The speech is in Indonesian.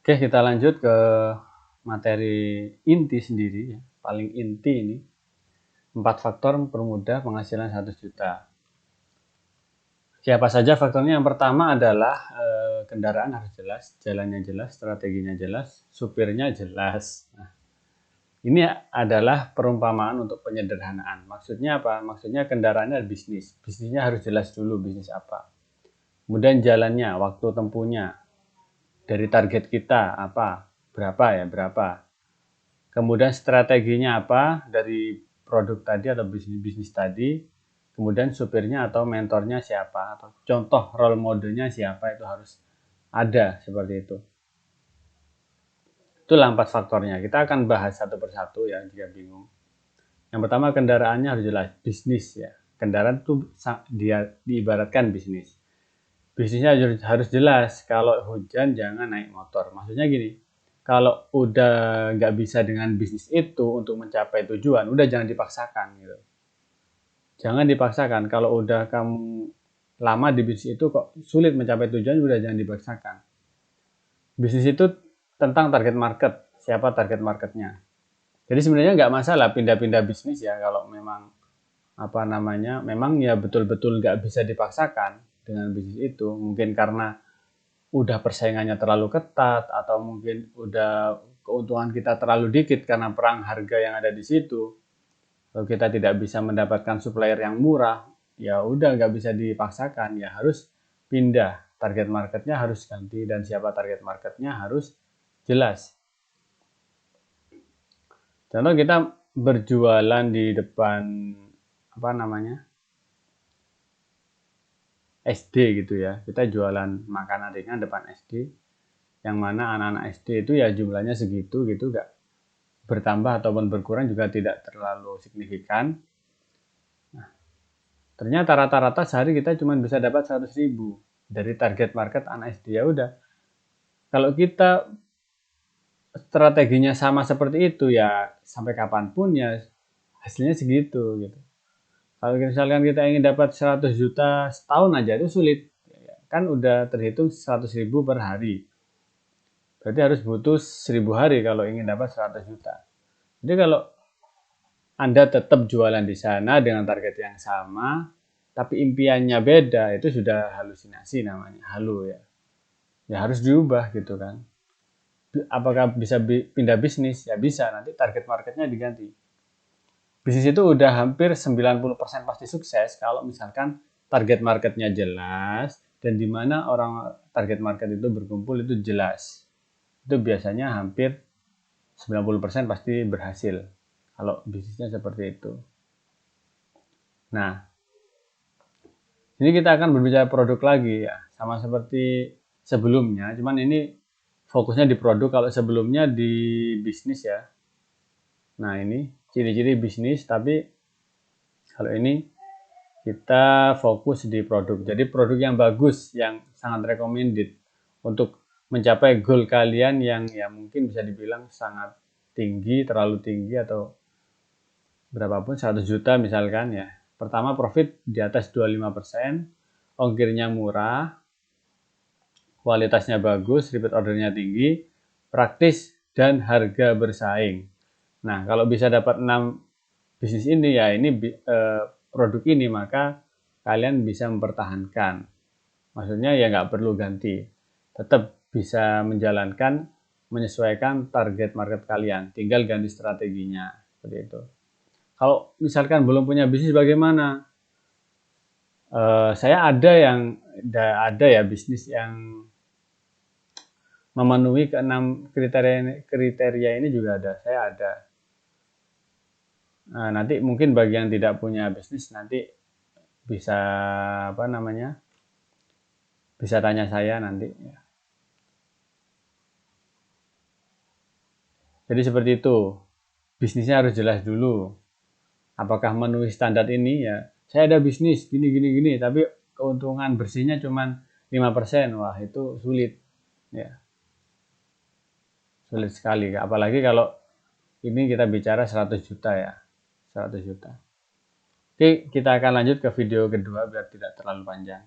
Oke, kita lanjut ke materi inti sendiri ya. Paling inti ini 4 faktor mempermudah penghasilan 1 juta. Siapa saja faktornya? Yang pertama adalah kendaraan harus jelas, jalannya jelas, strateginya jelas, supirnya jelas. Nah, ini adalah perumpamaan untuk penyederhanaan. Maksudnya apa? Maksudnya kendaraannya bisnis. Bisnisnya harus jelas dulu, bisnis apa. Kemudian jalannya, waktu tempuhnya, dari target kita apa, berapa. Kemudian strateginya apa dari produk tadi atau bisnis tadi. Kemudian supirnya atau mentornya siapa, atau contoh role modelnya siapa, itu harus ada seperti itu. Itulah 4 faktornya. Kita akan bahas satu persatu ya jika bingung. Yang pertama, kendaraannya harus jelas, bisnis ya. Kendaraan itu dia diibaratkan bisnis. Bisnisnya harus jelas. Kalau hujan jangan naik motor. Maksudnya gini, kalau udah nggak bisa dengan bisnis itu untuk mencapai tujuan, udah jangan dipaksakan gitu. Jangan dipaksakan. Kalau udah kamu lama di bisnis itu kok sulit mencapai tujuan, udah jangan dipaksakan. Bisnis itu tentang target market. Siapa target marketnya? Jadi sebenarnya nggak masalah pindah-pindah bisnis ya, kalau memang memang ya betul-betul nggak bisa dipaksakan dengan bisnis itu. Mungkin karena udah persaingannya terlalu ketat, atau mungkin udah keuntungan kita terlalu dikit karena perang harga yang ada di situ. Kalau kita tidak bisa mendapatkan supplier yang murah, ya udah nggak bisa dipaksakan, ya harus pindah. Target marketnya harus ganti, dan siapa target marketnya harus jelas. Contoh kita berjualan di depan SD gitu ya. Kita jualan makanan ringan depan SD, yang mana anak-anak SD itu ya jumlahnya segitu gitu, gak bertambah ataupun berkurang juga tidak terlalu signifikan. Nah, ternyata rata-rata sehari kita cuma bisa dapat 100.000 dari target market anak SD. Ya udah, kalau kita strateginya sama seperti itu ya sampai kapanpun ya hasilnya segitu gitu. Kalau misalkan kita ingin dapat 100 juta setahun aja itu sulit. Kan udah terhitung 100.000 per hari. Berarti harus butuh 1000 hari kalau ingin dapat 100 juta. Jadi kalau Anda tetap jualan di sana dengan target yang sama, tapi impiannya beda, itu sudah halusinasi namanya, halu ya. Ya harus diubah gitu kan. Apakah bisa pindah bisnis? Ya bisa, nanti target marketnya diganti. Bisnis itu udah hampir 90% pasti sukses kalau misalkan target marketnya jelas, dan di mana orang target market itu berkumpul itu jelas. Itu biasanya hampir 90% pasti berhasil kalau bisnisnya seperti itu. Nah, ini kita akan berbicara produk lagi ya, sama seperti sebelumnya, cuman ini fokusnya di produk, kalau sebelumnya di bisnis ya. Nah, ini ciri-ciri bisnis, tapi kalau ini kita fokus di produk. Jadi produk yang bagus, yang sangat recommended untuk mencapai goal kalian yang ya mungkin bisa dibilang sangat tinggi, terlalu tinggi, atau berapapun, 100 juta misalkan ya. Pertama, profit di atas 25%, ongkirnya murah, kualitasnya bagus, repeat ordernya tinggi, praktis, dan harga bersaing. Nah, kalau bisa dapat 6 bisnis ini ya, ini produk ini, maka kalian bisa mempertahankan. Maksudnya ya nggak perlu ganti, tetap bisa menjalankan, menyesuaikan target market kalian, tinggal ganti strateginya seperti itu. Kalau misalkan belum punya bisnis bagaimana? Saya ada ya bisnis yang memenuhi ke-6 kriteria ini juga ada. Saya ada. Nah, nanti mungkin bagi yang tidak punya bisnis nanti bisa bisa tanya saya nanti ya. Jadi seperti itu. Bisnisnya harus jelas dulu. Apakah memenuhi standar ini ya? Saya ada bisnis gini, tapi keuntungan bersihnya cuma 5%. Wah, itu sulit ya. Sulit sekali, apalagi kalau ini kita bicara 100 juta ya. 100 juta. Oke, kita akan lanjut ke video kedua biar tidak terlalu panjang.